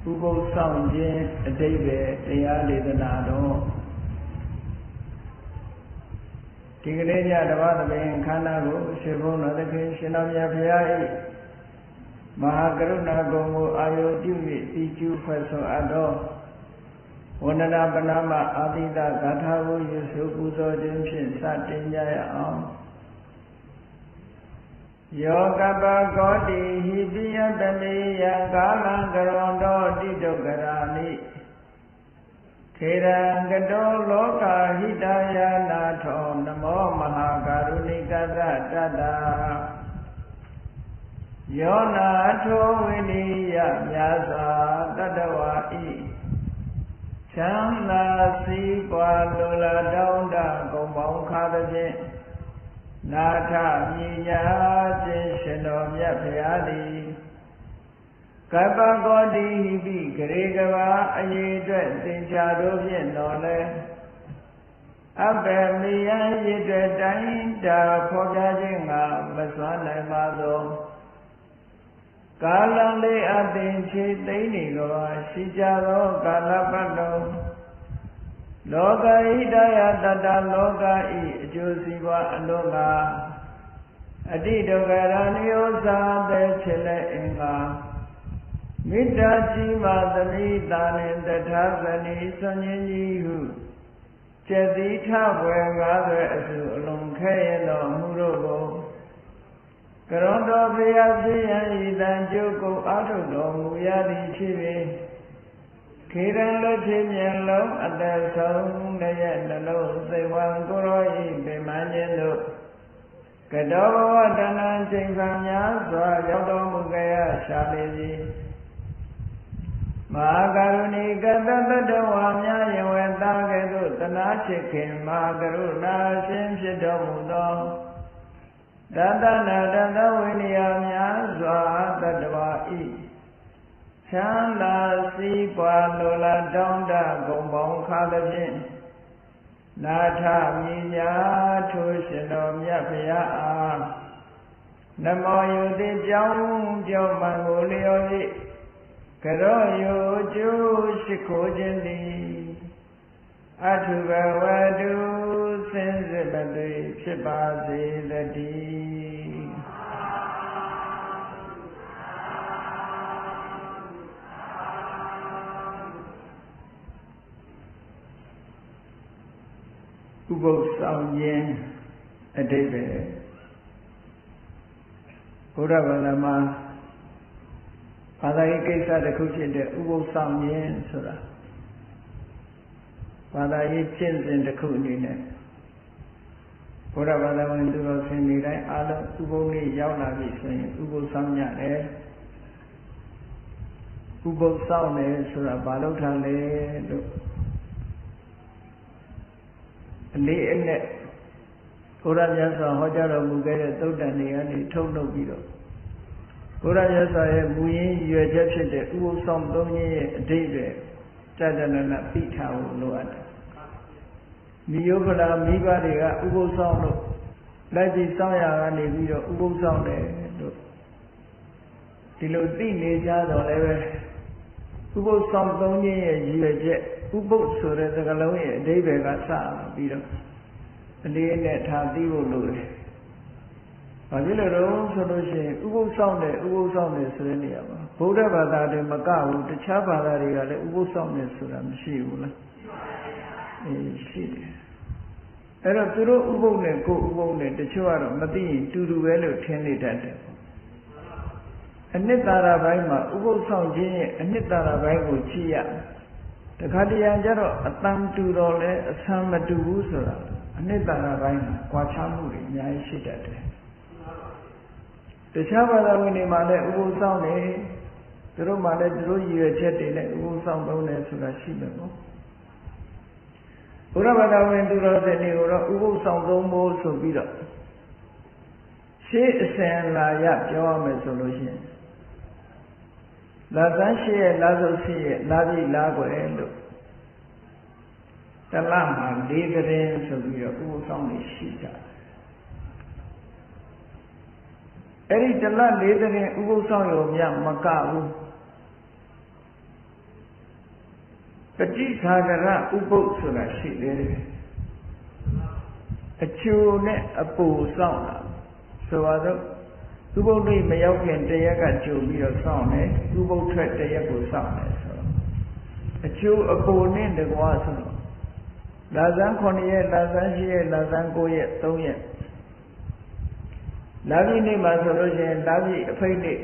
ဥပုသ်ဆောင်ခြင်းအဓိပ္ပာယ်တရားဒေသနာတော်ဒီကနေ့ညတပတ်သဘင်ခန္ဓာကိုရှင်ဘုန်းတော်သခင်ရှင်တော်မြတ်ဘုရား၏မဟာကရုဏာဂုဏ်ကိုအာရုံပြု၍ဤကျူးဖွဲ့ဆိုအပ်သောဝန္ဒနာပဏာမအာတိတဂါထာကိုရွတ်ဆိုပူဇော်ခြင်းဖြင့်စတင်ကြရအောင်ယောကပကောတိဟိပိယတမေယကာလံကရွန်တောတိတုကရာနိခေရံကတောလောကဟိတယနာထောနမောမဟာကာရုဏိကသတတ္တာယောနာထောဝိနိယမြာသာတတ္တဝါဤချမ်းသာစီးပွားလိုလားတောင်းတဂုံပေါင်းခါသည်ဖြင့်နာထမြညာခြင်းရှင်တော်မြတ်ဖရာသည်ကပ္ပကောတိဟိပိဂရေကဘာအရေးအတွက်သင်္ချာတို့ဖြင့်တော်လဲအဘယ်မိယံရည်တွေတိုင်းတာဖော်ပြခြင်းကမစွမ်းနိုင်ပါသောကာလလေးအသင်ချေသိမ့်နေသောရှိကြသောကာလပတ်လုံးလောကဣဒယတတလောကဤအကျိုးစီးပွားအလို့ကအတိဒုက္ခရဏိယောသာတဲ့ချစ်လက်အင်္ဂါမေတ္တာကြီးမှသမိတာနှင့်တထာဇနီဆွန်ခြင်းကြီးဟုကျက်သီထဘွယ်90အစုအလုံးခဲရတော်မူတို့ကိုကရွန်တော်ဘုရားဖြစ်ရန်ဤတန်ကျုပ်ကိုအာထုတော်မူရသည်ဖြစ်၍ခေရန်လက်ဖြစ်မြင်လုံးအသက်ဆုံးလည်းရဲ့နှလုံးစိတ်ဝံကိုရောဤပင်မခြင်းတို့ကတောဘဝတဏ္ဍချိန်ခံများစွာရောက်တော်မူကြရရှာလေသည်မဟာကရုဏီကတတတဝါများယဝေတာကဲ့သို့တနာချစ်ခင်မဟာကရုဏာရှင်ဖြစ်တော်မူသောတတနာတတဝိနည်းများစွာတတ္တဝါဤချမ်းသာစီးပွားလိုလားတောင်းတဂုံပေါင်းခါသည်ဖြင့်နာထမြညာထိုးရှင်တော်မြတ်ဖရာအားနမောယုတိကြောင်းကြောင့်မံကိုလျော်၍ကရောယုကျိုးရှိခိုးခြင်းသည်အထုဘဝတုစင်စစ်မသွေဖြစ်ပါစေတည်းဥပုသ်ဆောင်ခြင်းအဓိပ္ပာယ်ဘုရားဘာသာမှာဘာသာရေးကိစ္စတစ်ခုဖြစ်တဲ့ဥပုသ်ဆောင်ခြင်းဆိုတာဘာသာရေးကျင့်စဉ်တစ်ခုအနေနဲ့ဘုရားဘာသာဝင်သူတော်စင်တွေတိုင်းအားလုံးဥပုသ်နေ့ရောက်လာပြီဆိုရင်ဥပုသ်ဆောင်ကြတယ်ဥပုသ်ဆောင်တယ်ဆိုတာဘာလို့ထားလဲလို့အလေးအနက်ဘုရားမြတ်စွာဟောကြားတော်မူခဲ့တဲ့သုတ္တန်တွေကနေထုတ်လုပ်ပြီးတော့ဘုရားမြတ်စွာရဲ့မူရင်းရွယ်ချက်ဖြစ်တဲ့ဥပုသ်ဆောင်သုံးခြင်းရဲ့အဓိပ္ပာယ်ကြကြနနသိထားဖို့လိုအပ်တယ်။မိယုဖလာမိဘတွေကဥပုသ်ဆောင်လို့လက်ကြည့်ဆောင်ရကနေပြီးတော့ဥပုသ်ဆောင်တယ်လို့ဒီလိုသိနေကြတော့လည်းပဲဥပုသ်ဆောင်သုံးခြင်းရဲ့ရည်ရွယ်ချက်ဥပုသ်ဆိုတဲ့စကားလုံးရဲ့အဓိပ္ပာယ်ကစပြီးတော့အလေးနဲ့ထားသိဖို့လိုတယ်။ဘာဖြစ်လို့လဲဆိုလို့ရှိရင်ဥပုသ်ဆောင်တယ်ဆိုတဲ့နေရာမှာဗုဒ္ဓဘာသာတွေမကဘူးတခြားဘာသာတွေကလည်းဥပုသ်ဆောင်တယ်ဆိုတာမရှိဘူးလား။ရှိတယ်။အဲ့တော့သူတို့ဥပုသ်နဲ့ကိုယ်ဥပုသ်နဲ့တချို့ကတော့မသိရင်တူတူပဲလို့ထင်နေတတ်တယ်။အနှစ်သာရပိုင်းမှာဥပုသ်ဆောင်ခြင်းရဲ့အနှစ်သာရပိုင်းကိုကြည့်ရတခါတရံကျတော့အတန်တူတော့လဲအဆံမတူဘူးဆိုတာအနှစ်သာရပိုင်းမှာကွာခြားမှုတွေအများကြီးရှိတတ်တယ်တခြားဘာသာဝင်တွေမှာလည်းဥပုသ်ဆောင်နေသူတို့မှာလည်းသူတို့ရည်ရွယ်ချက်တွေနဲ့ဥပုသ်ဆောင်သုံးတယ်ဆိုတာရှိတယ်ပေါ့ဘုရားဘာသာဝင်သူတော်စင်တွေကိုတော့ဥပုသ်ဆောင်သုံးဖို့ဆိုပြီးတော့ရှေးအစဉ်လာရပြောရမယ်ဆိုလို့ရှိရင်လာသန်းရှိရဲ့လာစုပ်ရှိရဲ့လာပြီလာွယ်လို့တလမှာ၄ကရင်ဆိုပြီးတော့ဥပုသ်ဆောင်နေရှိကြအဲ့ဒီတလ၄ကရင်ဥပုသ်ဆောင်ရောမြမကဘူး ပฏิခါကရဥပုပ်ဆိုတာရှိတယ်အချိုနဲ့အပူစောင့်တာဆိုတော့ဥပုပ်လေးမရောက်ခင်တရက်ကကြိုပြီးတော့စောင့်တယ်ဥပုပ်ထွက်တရက်ကိုစောင့်တယ်ဆိုတော့အချိုအပူနဲ့တကွာဆိုတော့လာဇန်9ရက်လာဇန်10ရက်လာဇန်9ရက်3ရက်လာပြီနေ့မှာဆိုလို့ရှိရင်လာပြီအဖိတ်နေ့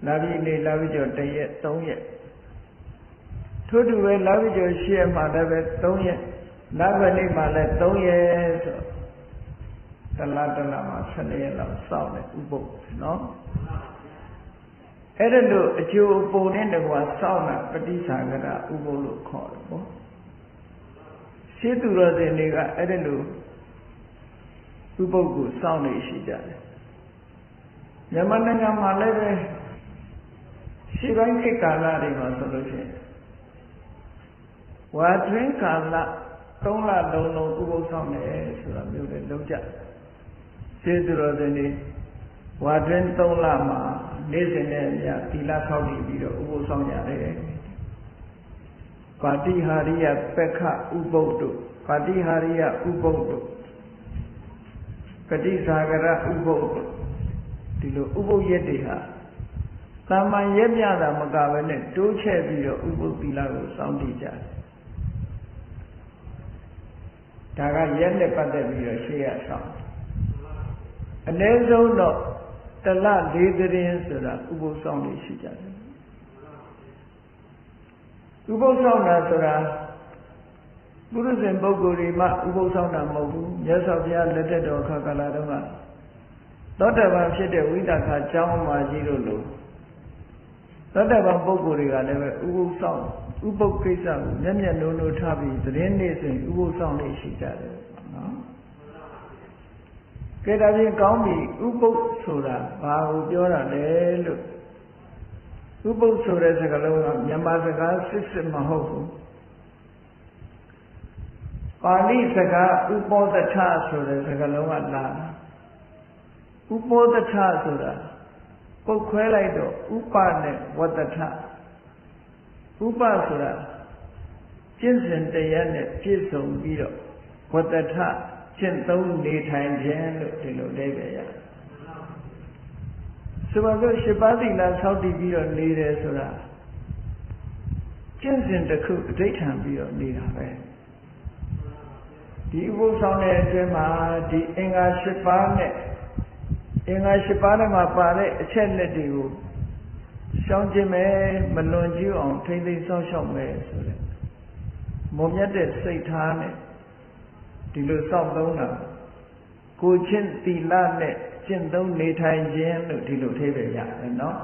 လာပြီနေ့လာပြီကျော်1ရက်3ရက်ထို့တူပဲလာပြီကျော်10ရက်မှာလည်းပဲ3ရက်လာပဲနေ့မှာလည်း3ရက်ဆိုတလားမှာ12ရက်လောက်စောင့်တယ်ဥပုပ်နော်အဲ့ဒါလို့အကျိုးပုံနဲ့တကွာစောင့်တာပฏิသင်္ခါရဥပုပ်လို့ခေါ်တယ်ပေါ့ရှင်းသူတော်စင်တွေကအဲ့ဒါလို့ဥပုပ်ကိုစောင့်နေရှိကြတယ်မြန်မာနိုင်ငံမှာလည်းပဲရှေ့ပိုင်းခေတ်ကာလတွေမှာဆိုလို့ရှိရင်ဝါတွင်ကာလ3လလုံးလုံးဥပုပ်ဆောင်တယ်ဆိုတာမျိုးလည်းလုံးကြရှင်းသူတော်စင်တွေဝါတွင်3လမှာနေ့စဉ်နဲ့အမျှသီလဆောက်တည်ပြီးတော့ဥပုပ်ဆောင်ရတယ်ပါတိဟာရိယပက္ခဥပုပ်တို့ပါတိဟာရိယဥပုပ်တို့ပฏิစာဂရဥပုပ်တို့ဒီလိုဥပုပ်ရက်တွေဟာတာမန်ရက်ပြတာမကဘဲနဲ့တိုးချဲ့ပြီးတော့ဥပုပ်သီလကိုစောင့်တည်ကြတယ်ဒါကရက်နဲ့ပတ်သက်ပြီးတော့ရှေ့ရဆောင်အနည်းဆုံးတော့တလ4သတင်းဆိုတာဥပုပ်ဆောင်နေရှိကြတယ်ဥပုပ်ဆောင်တာဆိုတာပုရုဇဉ်ပုဂ္ဂိုလ်တွေမှဥပုပ်ဆောင်တာမဟုတ်ဘူးမြတ်စွာဘုရားလက်ထက်တော်ခါကာလတုန်းကသောတပန်ဖြစ်တဲ့ဝိသခာကျောင်းမှာကြီးတို့လိုသောတပန်ပုဂ္ဂိုလ်တွေကလည်းပဲဥပုပ်ဆောင်ဥပုပ်ကိစ္စကိုမျက်မျက်နှိုးနှိုးထားပြီးသတင်းနေ့စဉ်ဥပုပ်ဆောင်နေရှိကြတယ်နော်ကဲဒါဖြင့်ကောင်းပြီဥပုပ်ဆိုတာဘာကိုပြောတာလဲလို့ဥပုပ်ဆိုတဲ့စကားလုံးကမြန်မာစကားစစ်မဟုတ်ဘူးပါဠိစကားဥပောသထဆိုတဲ့စကားလုံးကလာတာဥပောသထဆိုတာပုတ်ခွဲလိုက်တော့ဥပနဲ့ဝတ္တထဥပဆိုတာကျင့်စဉ်တရားနဲ့ပြည့်စုံပြီးတော့ဝတ္တထကျင့်သုံးနေထိုင်ခြင်းလို့ဒီလိုလေးပဲရတယ်ဆိုပါစို့7ပါးသီလဆောက်တည်ပြီးတော့နေတယ်ဆိုတာကျင့်စဉ်တစ်ခုအဋ္ဌံပြီးတော့နေတာပဲဒီဥပုသ်ဆောင်တဲ့အတွင်းမှာဒီအင်္ဂါ7ပါးနဲ့အင်္ဂါ7ပါးနဲ့မှာပါတဲ့အချက်လက်တွေကိုရှောင်ကျင်မယ်မလွန်ကျူးအောင်ထိမ့်သိမ်းစောင့်ရှောက်မယ်ဆိုတဲ့မုံမြတ်တဲ့စိတ်ထားနဲ့ဒီလိုစောင့်သုံးတာကိုချင်းသီလနဲ့ကျင့်သုံးနေထိုင်ခြင်းလို့ဒီလိုထိပ္ပယ်ရတယ်နော်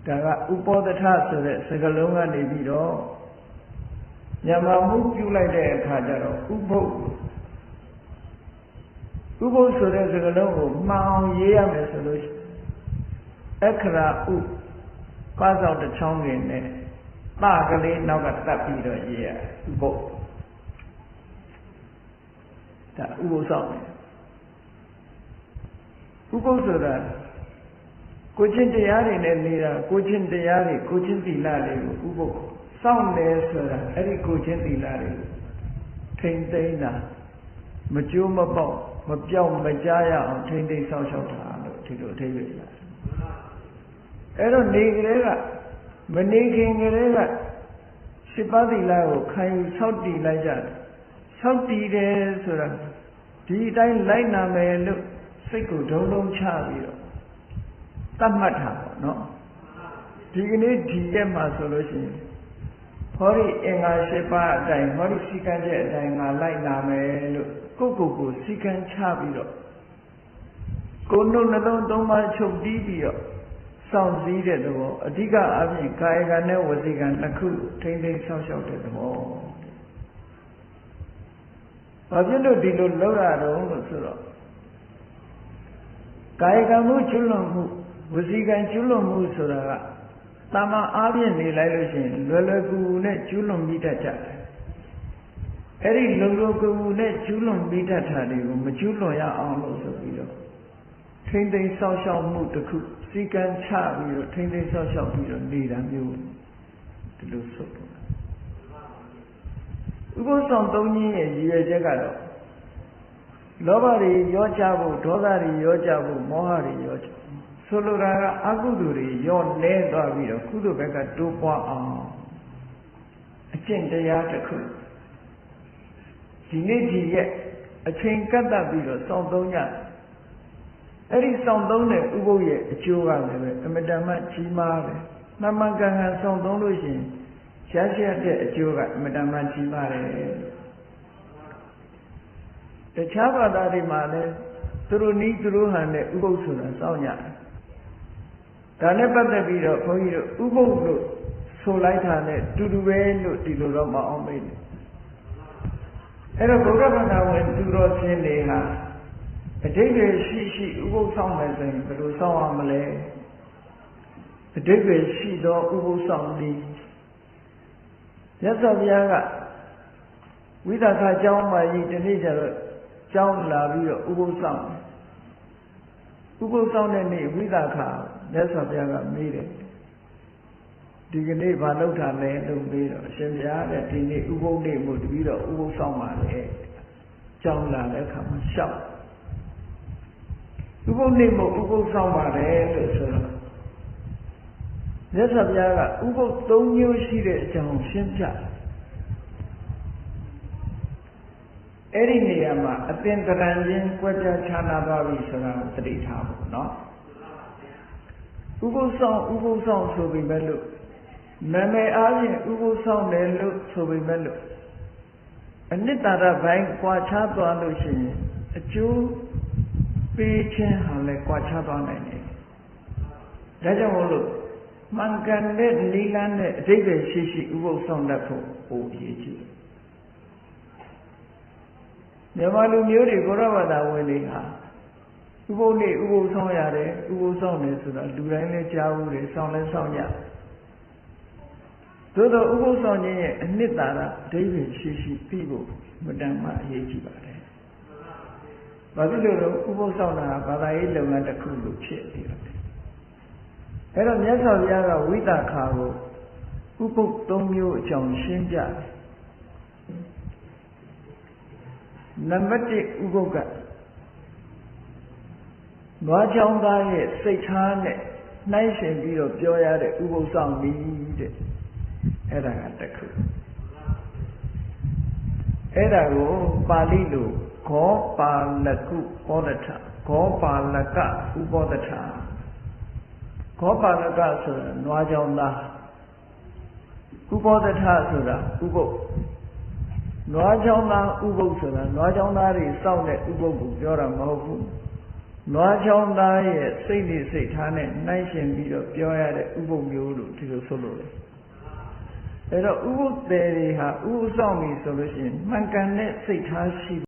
ဒါကဥပောသထဆိုတဲ့စကားလုံးကနေပြီးတော့မြန်မာမှုပြုလိုက်တဲ့အခါကျတော့ဥပုပ်ဆိုတဲ့စကားလုံးကိုမှန်အောင်ရေးရမယ်ဆိုလို့အခရာဥပါးစောက်တစ်ချောင်းတွင်နဲ့တကလေးနောက်ကတတ်ပြီးတော့ရေးရဥပုပ်ဒါဥပုပ်ဆောင်တယ်ဥပုပ်ဆိုတာကိုချင်းတရားတွေနဲ့နေတာကိုချင်းတရားတွေကိုချင်းသီလတွေကိုဥပုပ်စောင့်တယ်ဆိုတာအဲ့ဒီကိုချင်းသီလတွေကိုထိမ့်သိမ်းတာမကျိုးမပေါက်မပြောင်းမကြားရအောင်ထိမ့်သိမ်းစောင့်ရှောက်တာလို့ဒီလိုအဓိပ္ပာယ်ရတယ်အဲ့တော့နေကလေးကမနေခင်ကလေးက7ပါးသီလကိုခံယူဆောက်တည်လိုက်ကြတယ်ဆောက်တည်တယ်ဆိုတာဒီအတိုင်းလိုက်နာမယ်လို့စိတ်ကိုဒုံဒုံချပြီးတော့သတ်မှတ်တာပေါ့နော်ဒီကနေ့ဒီရက်မှာဆိုလို့ရှိရင်ဟောဒီအင်္ဂါ7ပါးအတိုင်းဟောဒီစီကံချက်အတိုင်းငါလိုက်နာမယ်လို့ကိုစီကံချပြီးတော့ကိုယ်နှုတ်နှလုံးသုံးပါးချုပ်တီးပြီးတော့စောင့်စည်းတဲ့သဘောအဓိကအပြင်ကာယကံနဲ့ဝစီကံနှစ်ခုထိမ့်သိမ်းဆောက်ရှောက်တဲ့သဘောဘာဖြစ်လို့ဒီလိုလုပ်ရတော့လို့ဆိုတော့ကာယကံမှုကျွလွန်မှုဝစီကံကျွလွန်မှုဆိုတာကတာမန်အားဖြင့်နေလိုက်လို့ရှိရင်လွယ်လွယ်ကူကူနဲ့ကျွလွန်မိတတ်ကြတယ်အဲ့ဒီလုံလုံကူကူနဲ့ကျွလွန်မိတတ်တာတွေကိုမကျွလွန်ရအောင်လို့ဆိုပြီးတော့ထိမ့်သိမ်းဆောက်ရှောက်မှုတစ်ခု စီကံချပြီးတော့ထိမ့်သိမ်းဆောက်ရှောက်ပြီးတော့နေတာမျိုးဒီလိုဆိုတော့ဥပုသ်ဆောင်သုံးခြင်းရဲ့ရည်ရွယ်ချက်ကတော့လောဘတွေရောကြဖို့ဒေါသတွေရောကြဖို့မောဟတွေရောကြဆိုလိုတာကအကုသိုလ်တွေရောလဲသွားပြီးတော့ကုသိုလ်ဘက်ကတိုးပွားအောင်အကျင့်တရားတစ်ခုဒီနေ့ဒီရက်အချိန်ကပ်တတ်ပြီးတော့စောင့်သုံးရအဲ့ဒီစောင့်သုံးတဲ့ဥပုသ်ရဲ့အကျိုးကလည်းပဲအမတန်မှကြီးမားတယ်မှန်မှန်ကန်ကန်စောင့်သုံးလို့ရှိရင်ရရှိတဲ့အကျိုးကအမတန်မှကြီးမားတယ်တခြားဘာသာတွေမှာလည်းသူတို့နီးသူတို့ဟန်တဲ့ဥပုသ်ဆိုတာစောင့်ရတယ်ဒါနဲ့ပတ်သက်ပြီးတော့ဘုန်းကြီးတို့ဥပုသ်လို့ဆိုလိုက်တာနဲ့တူတူပဲလို့ဒီလိုတော့မအောင်မေ့နဲ့အဲ့တော့ဘုရားဘာသာဝင်သူတော်စင်တွေဟာအတိတ်တွေရှိရှိဥပုသ်ဆောင်မယ်ဆိုရင်ဘယ်လိုဆောင်ရမလဲအတိတ်တွေရှိသောဥပုသ်ဆောင်သည်မြတ်စွာဘုရားကဝိသခာကျောင်းမှာကြီးဒီနေ့ကျတော့ကျောင်းလာပြီးတော့ဥပုသ်ဆောင်ဥပုသ်ဆောင်တဲ့နေ့ဝိသခာမြတ်စွာဘုရားကမေးတယ်ဒီကနေ့ဘာလုပ်တာလဲလို့မေးတော့အရှင်ဘုရားတဲ့ဒီနေ့ဥပုသ်နေ့မို့တပည့်တော်ဥပုသ်ဆောင်ပါလေကျောင်းလာတဲ့အခါမှာရှောက်ဥပုသ်နေ့မို့ဥပုသ်ဆောင်ပါလေလို့ဆိုတော့မြတ်စွာဘုရားကဥပုသ်၃မျိုးရှိတဲ့အကြောင်းရှင်းပြအဲ့ဒီနေရာမှာအသင်္ကရဏချင်းကွဲပြားခြားနာသွားပြီဆိုတာကိုသတိထားဖို့နော်ဥပုသ်ဆောင်ဆိုပြီးမဲ့လို့နာမည်အားဖြင့်ဥပုသ်ဆောင်တယ်လို့ဆိုပြီးမဲ့လို့အနိတ္တရဘိုင်းကွာခြားသွားလို့ရှိရင်အကျိုးပေးခြင်းဟာလည်းကွာခြားသွားနိုင်တယ်ဒါကြောင့်မို့လို့မှန်ကန်တဲ့နိလန်းနဲ့အတိတ်ပဲရှိရှိဥပုသ်ဆောင်တတ်ဖို့ပိုအရေးကြီးမြန်မာလူမျိုးတွေဘုရားဘာသာဝင်တွေဟာဥပုသ်နေ့ဥပုသ်ဆောင်ရတယ်ဥပုသ်ဆောင်တယ်ဆိုတာလူတိုင်းလည်းကြားဘူးတယ်ဆောင်လည်းဆောင်ကြသို့တော့ဥပုသ်ဆောင်ခြင်းရဲ့အနှစ်သာရအဓိပ္ပာယ်ရှိရှိသိဖို့မတန်မှအရေးကြီးပါတယ်။ဘာဖြစ်လို့လဲဥပုသ်ဆောင်တာဘာသာရေးလုပ်ငန်းတစ်ခုလို့ဖြစ်နေတယ်။အဲ့တော့မြတ်စွာဘုရားကဝိသခာကိုဥပုသ်၃မျိုးအကြောင်းရှင်းပြတယ်။နံပါတ်1ဥပုသ်ကနွားချောင်းသားရဲ့စိတ်ထားနဲ့နှိုင်းယှဉ်ပြီးတော့ပြောရတဲ့ဥပုသ်ဆောင်နည်းတဲ့အဲ့ဒါကတခုအဲ့ဒါကိုပါဠိလိုဂောပါလကုပောဒထဂောပါလကဥပောဒထဂောပါလကဆိုတာနွားချောင်းသားဥပောဒထဆိုတာဥပုသ်နွားချောင်းသားဥပုသ်ဆိုတာနွားချောင်းသားတွေစောင့်တဲ့ဥပုသ်ကိုပြောတာမဟုတ်ဘူးနွားချောင်းသားရဲ့စိတ်နဲ့စိတ်ထားနဲ့နှိုင်းယှဉ်ပြီးတော့ပြောရတဲ့ဥပုသ်မျိုးလို့ဒီလိုဆိုလို့လေအဲ့တော့ဥပုသ်တွေဟာဥပုသ်ဆောင်ပြီဆိုလို့ရှိရင်မှန်ကန်တဲ့စိတ်ထားရှိ